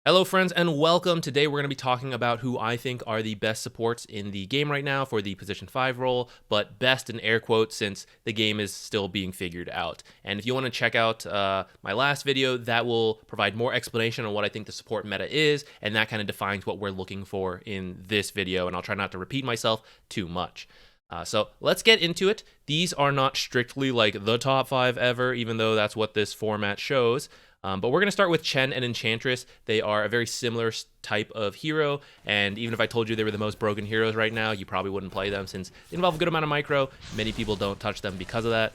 Hello friends and welcome. Today we're going to be talking about who I think are the best supports in the game right now for the position 5 role, but best in air quotes since the game is still being figured out. And if you want to check out my last video, that will provide more explanation on what I think the support meta is, and that kind of defines what we're looking for in this video, and I'll try not to repeat myself too much. So let's get into it. These are not strictly like the top 5 ever, even though that's what this format shows. But we're going to start with Chen and Enchantress. They are a very similar type of hero, and even if I told you they were the most broken heroes right now, you probably wouldn't play them since they involve a good amount of micro. Many people don't touch them because of that.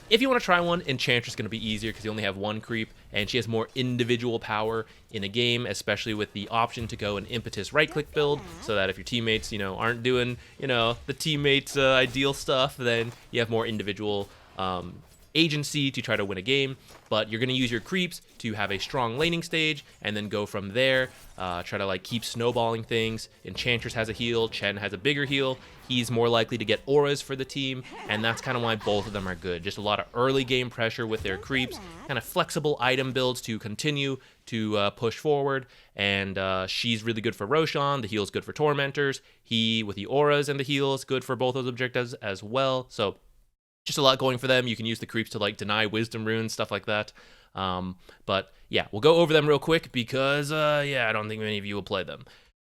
If you want to try one, Enchantress is going to be easier because you only have one creep, and she has more individual power in a game, especially with the option to go an impetus right-click build, so that if your teammates, aren't doing, the teammates' ideal stuff, then you have more individual agency to try to win a game. But you're going to use your creeps to have a strong laning stage and then go from there. Try to keep snowballing things. Enchantress has a heal, Chen has a bigger heal. He's more likely to get auras for the team, and that's kind of why both of them are good. Just a lot of early game pressure with their creeps, kind of flexible item builds to continue to push forward. And she's really good for Roshan. The heal's good for Tormentors. He, with the auras and the heals, good for both those objectives as well. So just a lot going for them. You can use the creeps to deny wisdom runes, stuff like that. But yeah, we'll go over them real quick because I don't think many of you will play them.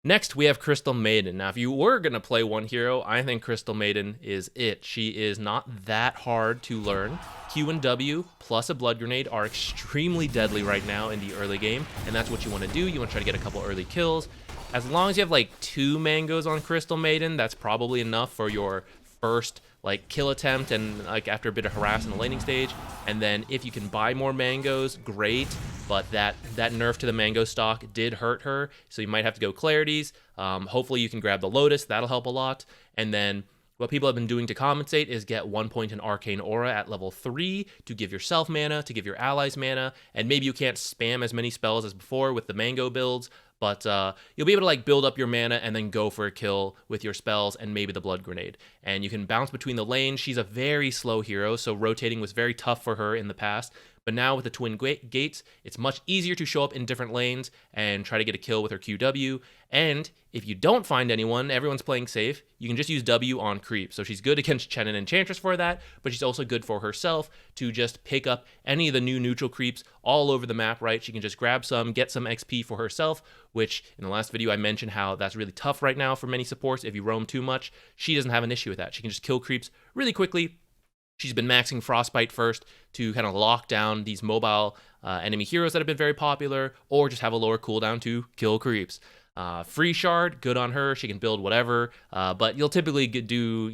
Next, we have Crystal Maiden. Now, if you were going to play one hero, I think Crystal Maiden is it. She is not that hard to learn. Q and W plus a Blood Grenade are extremely deadly right now in the early game, and that's what you want to do. You want to try to get a couple early kills. As long as you have 2 mangoes on Crystal Maiden, that's probably enough for your first kill attempt and after a bit of harass in the laning stage. And then if you can buy more mangoes, great, but that nerf to the mango stock did hurt her, so you might have to go clarities. Hopefully you can grab the Lotus, that'll help a lot. And then what people have been doing to compensate is get 1 point in Arcane Aura at level 3 to give yourself mana, to give your allies mana, and maybe you can't spam as many spells as before with the mango builds, but you'll be able to build up your mana and then go for a kill with your spells and maybe the Blood Grenade. And you can bounce between the lanes. She's a very slow hero, so rotating was very tough for her in the past. But now with the twin gates, it's much easier to show up in different lanes and try to get a kill with her QW. And if you don't find anyone, everyone's playing safe, you can just use W on creep. So she's good against Chen and Enchantress for that, but she's also good for herself to just pick up any of the new neutral creeps all over the map, right? She can just grab some, get some XP for herself, which in the last video I mentioned how that's really tough right now for many supports if you roam too much. She doesn't have an issue with that. She can just kill creeps really quickly. She's been maxing Frostbite first to kind of lock down these mobile enemy heroes that have been very popular, or just have a lower cooldown to kill creeps. Free Shard, good on her. She can build whatever, but you'll typically do,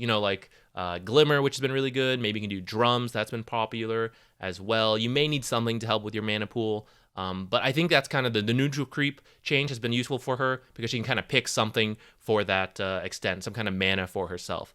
Glimmer, which has been really good. Maybe you can do Drums, that's been popular as well. You may need something to help with your mana pool, but I think that's kind of the neutral creep change has been useful for her because she can kind of pick something for that extent, some kind of mana for herself.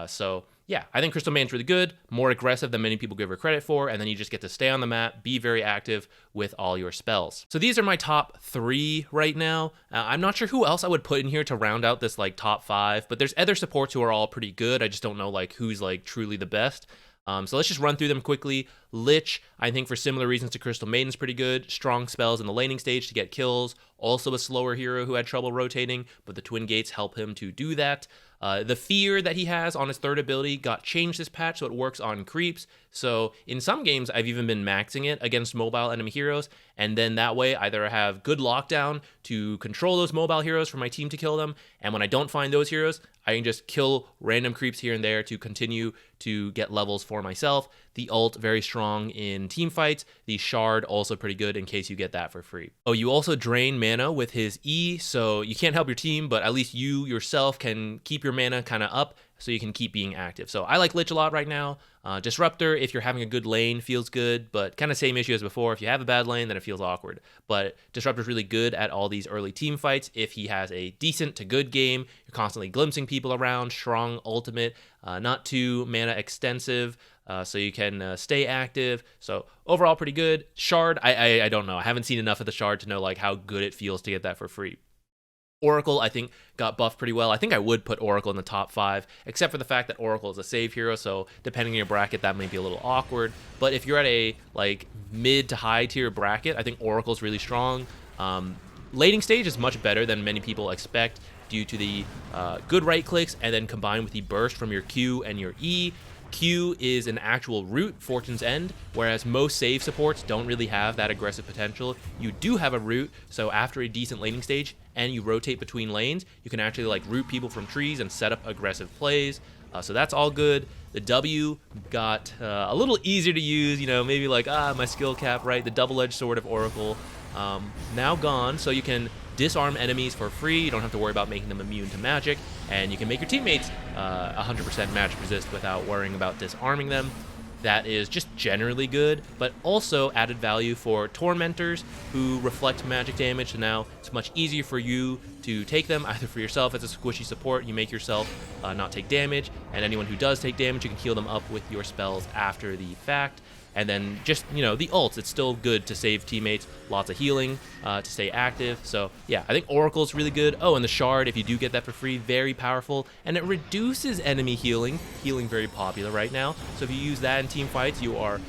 So yeah, I think Crystal Maiden's really good, more aggressive than many people give her credit for, and then you just get to stay on the map, be very active with all your spells. So these are my top 3 right now. I'm not sure who else I would put in here to round out this top 5, but there's other supports who are all pretty good. I just don't know who's truly the best. So let's just run through them quickly. Lich, I think for similar reasons to Crystal Maiden's pretty good. Strong spells in the laning stage to get kills. Also a slower hero who had trouble rotating, but the Twin Gates help him to do that. The fear that he has on his third ability got changed this patch, so it works on creeps. So in some games, I've even been maxing it against mobile enemy heroes, and then that way either I have good lockdown to control those mobile heroes for my team to kill them, and when I don't find those heroes, I can just kill random creeps here and there to continue to get levels for myself. The ult, very strong in team fights. The shard, also pretty good in case you get that for free. Oh, you also drain mana with his E, so you can't help your team, but at least you yourself can keep your mana kind of up so you can keep being active. So I like Lich a lot right now. Disruptor, if you're having a good lane, feels good, but kind of same issue as before. If you have a bad lane, then it feels awkward. But Disruptor's really good at all these early team fights. If he has a decent to good game, you're constantly glimpsing people around, strong ultimate, not too mana extensive, so you can stay active. So overall pretty good. Shard, I don't know. I haven't seen enough of the Shard to know how good it feels to get that for free. Oracle, I think, got buffed pretty well. I think I would put Oracle in the top 5, except for the fact that Oracle is a save hero, so depending on your bracket, that might be a little awkward. But if you're at a mid to high tier bracket, I think Oracle's really strong. Laning stage is much better than many people expect due to the good right clicks, and then combined with the burst from your Q and your E. Q is an actual root, Fortune's End, whereas most save supports don't really have that aggressive potential. You do have a root, so after a decent laning stage and you rotate between lanes, you can actually like root people from trees and set up aggressive plays. So that's all good. The W got a little easier to use, maybe like, my skill cap, right? The double-edged sword of Oracle, now gone, so you can disarm enemies for free. You don't have to worry about making them immune to magic, and you can make your teammates 100% magic resist without worrying about disarming them. That is just generally good, but also added value for tormentors who reflect magic damage. So now it's much easier for you to take them, either for yourself as a squishy support, you make yourself not take damage, and anyone who does take damage, you can heal them up with your spells after the fact. And then just, the ults, it's still good to save teammates, lots of healing to stay active. So yeah, I think Oracle's really good. Oh, and the Shard, if you do get that for free, very powerful. And it reduces enemy healing. Healing very popular right now. So if you use that in team fights, you are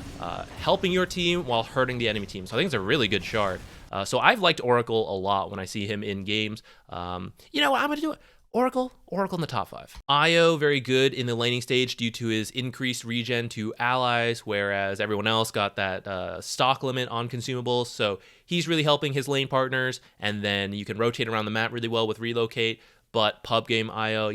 helping your team while hurting the enemy team. So I think it's a really good Shard. So I've liked Oracle a lot when I see him in games. You know what, I'm going to do it. Oracle in the top 5. Io, very good in the laning stage due to his increased regen to allies, whereas everyone else got that stock limit on consumables, so he's really helping his lane partners, and then you can rotate around the map really well with relocate. But pub game Io,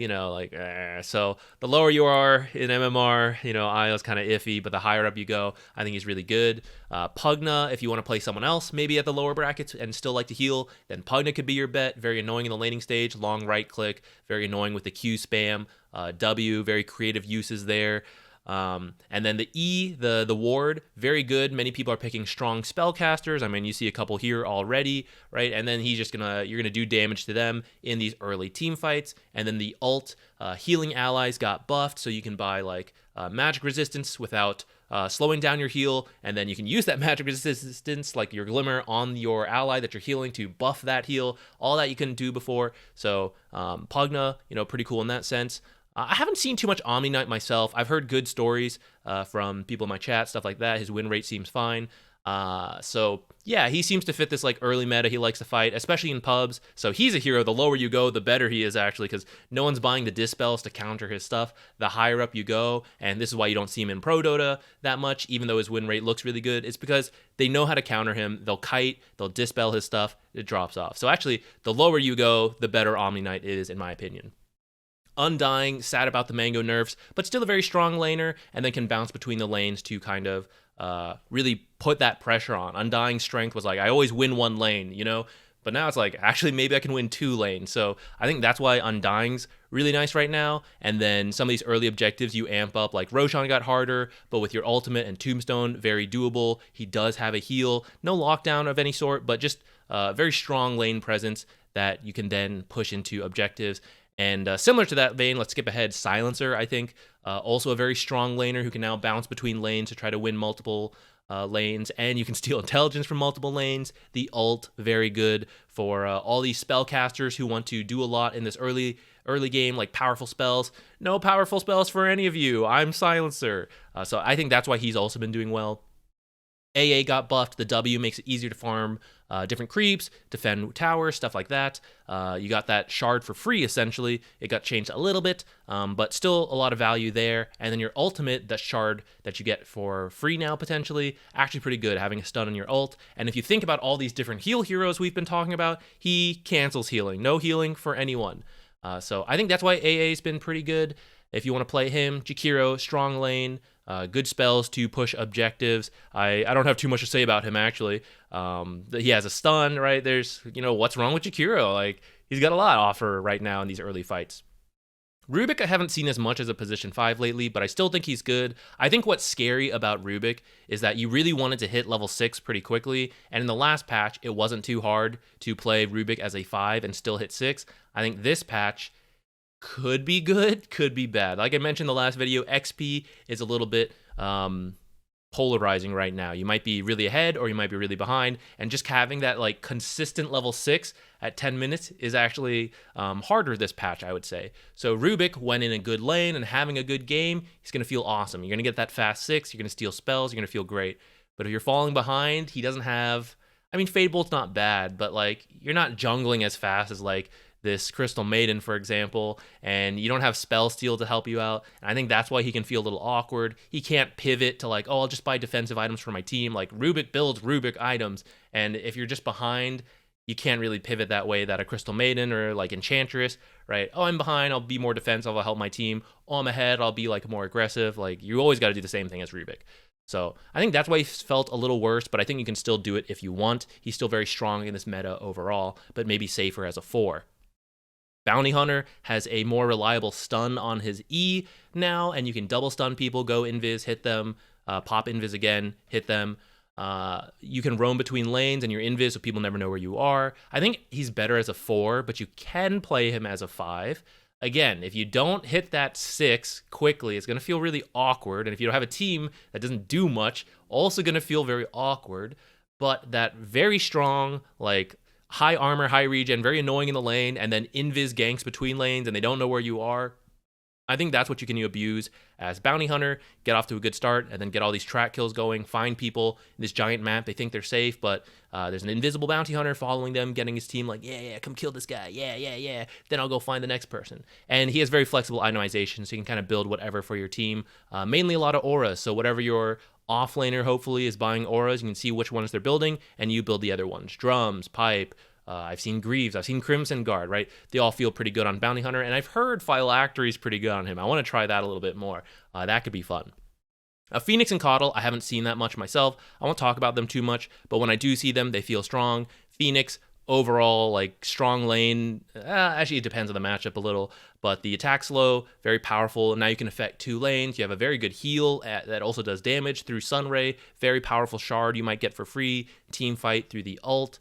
so the lower you are in MMR, Io's kind of iffy, but the higher up you go, I think he's really good. Pugna, if you want to play someone else, maybe at the lower brackets and still like to heal, then Pugna could be your bet. Very annoying in the laning stage, long right click, very annoying with the Q spam. W, very creative uses there. And then the E, the ward, very good. Many people are picking strong spellcasters. I mean, you see a couple here already, right? And then you're gonna do damage to them in these early team fights. And then the ult, healing allies got buffed, so you can buy like magic resistance without slowing down your heal, and then you can use that magic resistance, like your glimmer, on your ally that you're healing to buff that heal. All that you couldn't do before. So Pugna, pretty cool in that sense. I haven't seen too much Omni Knight myself. I've heard good stories from people in my chat, stuff like that. His win rate seems fine. So yeah, he seems to fit this like early meta. He likes to fight, especially in pubs. So he's a hero. The lower you go, the better he is actually, because no one's buying the dispels to counter his stuff. The higher up you go, and this is why you don't see him in Pro Dota that much, even though his win rate looks really good. It's because they know how to counter him. They'll kite, they'll dispel his stuff, it drops off. So actually, the lower you go, the better Omni Knight is, in my opinion. Undying, sad about the mango nerfs, but still a very strong laner, and then can bounce between the lanes to kind of really put that pressure on. Undying strength was like, I always win one lane, But now it's like, actually, maybe I can win 2 lanes. So I think that's why Undying's really nice right now. And then some of these early objectives you amp up, like Roshan got harder, but with your ultimate and Tombstone, very doable. He does have a heal. No lockdown of any sort, but just very strong lane presence that you can then push into objectives. And similar to that vein, let's skip ahead. Silencer, I think, also a very strong laner who can now bounce between lanes to try to win multiple lanes, and you can steal intelligence from multiple lanes. The ult, very good for all these spellcasters who want to do a lot in this early game, like powerful spells. No powerful spells for any of you. I'm Silencer. So I think that's why he's also been doing well. AA got buffed. The W makes it easier to farm different creeps, defend towers, stuff like that. You got that shard for free, essentially. It got changed a little bit, but still a lot of value there. And then your ultimate, that shard that you get for free now, potentially, actually pretty good, having a stun on your ult. And if you think about all these different heal heroes we've been talking about, he cancels healing. No healing for anyone. So I think that's why AA's been pretty good. If you want to play him, Jakiro, strong lane, good spells to push objectives. I don't have too much to say about him, actually. He has a stun, right? There's, what's wrong with Jakiro? Like, he's got a lot to offer right now in these early fights. Rubik, I haven't seen as much as a position 5 lately, but I still think he's good. I think what's scary about Rubik is that you really wanted to hit level 6 pretty quickly, and in the last patch, it wasn't too hard to play Rubik as a 5 and still hit 6. I think this patch could be good, could be bad. Like I mentioned in the last video, XP is a little bit polarizing right now. You might be really ahead or you might be really behind, and just having that like consistent level 6 at 10 minutes is actually harder this patch, I would say. So Rubik, when in a good lane and having a good game, he's going to feel awesome. You're going to get that fast 6, you're going to steal spells, you're going to feel great. But if you're falling behind, he doesn't have... I mean, Fade Bolt's not bad, but like you're not jungling as fast as like this Crystal Maiden, for example, and you don't have Spell Steal to help you out. And I think that's why he can feel a little awkward. He can't pivot to like, oh, I'll just buy defensive items for my team. Like Rubik builds Rubik items, and if you're just behind, you can't really pivot that way that a Crystal Maiden or like Enchantress, right? Oh, I'm behind, I'll be more defensive, I'll help my team. Oh, I'm ahead, I'll be like more aggressive. Like you always got to do the same thing as Rubik. So I think that's why he felt a little worse, but I think you can still do it if you want. He's still very strong in this meta overall, but maybe safer as a 4. Bounty Hunter has a more reliable stun on his E now, and you can double stun people, go invis, hit them, pop invis again, hit them. You can roam between lanes and you're invis so people never know where you are. I think he's better as a 4, but you can play him as a 5. Again, if you don't hit that 6 quickly, it's going to feel really awkward. And if you don't have a team that doesn't do much, also going to feel very awkward. But that very strong, like high armor, high regen, very annoying in the lane, and then invis ganks between lanes and they don't know where you are. I think that's what you can abuse as Bounty Hunter, get off to a good start, and then get all these track kills going, find people in this giant map, they think they're safe, but there's an invisible Bounty Hunter following them, getting his team like, yeah, come kill this guy, yeah, then I'll go find the next person. And he has very flexible itemization, so you can kind of build whatever for your team, mainly a lot of auras, so whatever your offlaner hopefully is buying auras, you can see which ones they're building, and you build the other ones, drums, pipe, I've seen Greaves, I've seen Crimson Guard, right? They all feel pretty good on Bounty Hunter, and I've heard Phylactery's pretty good on him. I want to try that a little bit more. That could be fun. Phoenix and Coddle, I haven't seen that much myself. I won't talk about them too much, but when I do see them, they feel strong. Phoenix, overall, like strong lane. Actually, it depends on the matchup a little, but the attack's low, very powerful. Now you can affect 2 lanes. You have a very good heal that also does damage through Sunray. Very powerful shard you might get for free. Team fight through the ult.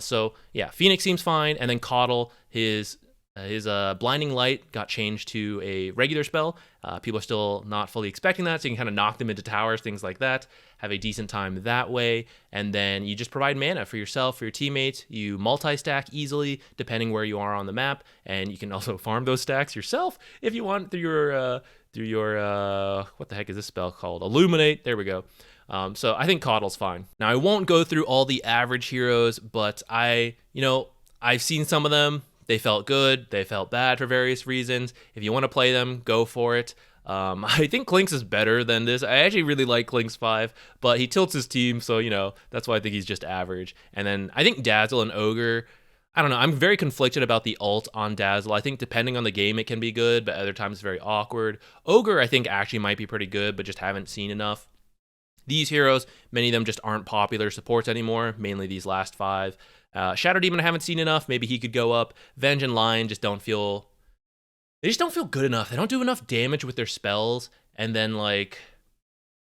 So yeah, Phoenix seems fine, and then Coddle, his Blinding Light got changed to a regular spell. People are still not fully expecting that, so you can kind of knock them into towers, things like that. Have a decent time that way, and then you just provide mana for yourself, for your teammates. You multi-stack easily, depending where you are on the map, and you can also farm those stacks yourself if you want through your what the heck is this spell called? Illuminate. There we go. So I think Coddle's fine. Now I won't go through all the average heroes, but I've seen some of them. They felt good. They felt bad for various reasons. If you want to play them, go for it. I think Clinks is better than this. I actually really like Clinks 5, but he tilts his team, so that's why I think he's just average. And then I think Dazzle and Ogre, I don't know. I'm very conflicted about the ult on Dazzle. I think depending on the game, it can be good, but other times it's very awkward. Ogre, I think actually might be pretty good, but just haven't seen enough. These heroes, many of them just aren't popular supports anymore, mainly these last 5. Shadow Demon I haven't seen enough. Maybe he could go up. Venge and Lion just don't feel good enough. They don't do enough damage with their spells. And then like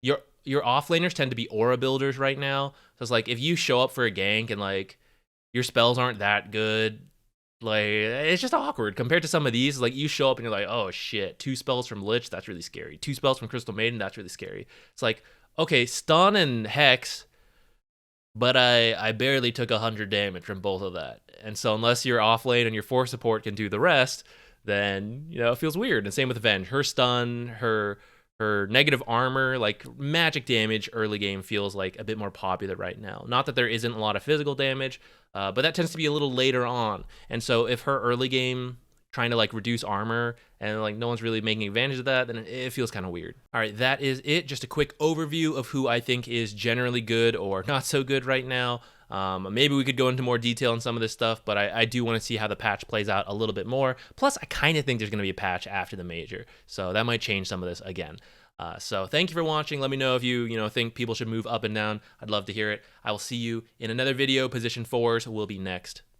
your offlaners tend to be aura builders right now. So it's like if you show up for a gank and like your spells aren't that good, like it's just awkward compared to some of these. Like you show up and you're like, oh shit, 2 spells from Lich, that's really scary. 2 spells from Crystal Maiden, that's really scary. It's like, okay, stun and hex, but I barely took 100 damage from both of that. And so unless your offlane and your 4 support can do the rest, then it feels weird. And same with Venge. Her stun, her negative armor, like magic damage early game feels like a bit more popular right now. Not that there isn't a lot of physical damage, but that tends to be a little later on. And so if her early game trying to like reduce armor and like no one's really making advantage of that, then it feels kind of weird. All right, that is it. Just a quick overview of who I think is generally good or not so good right now. Maybe we could go into more detail on some of this stuff, but I do want to see how the patch plays out a little bit more. Plus, I kind of think there's going to be a patch after the major, so that might change some of this again. So thank you for watching. Let me know if you think people should move up and down. I'd love to hear it. I will see you in another video. Position 4s will be next.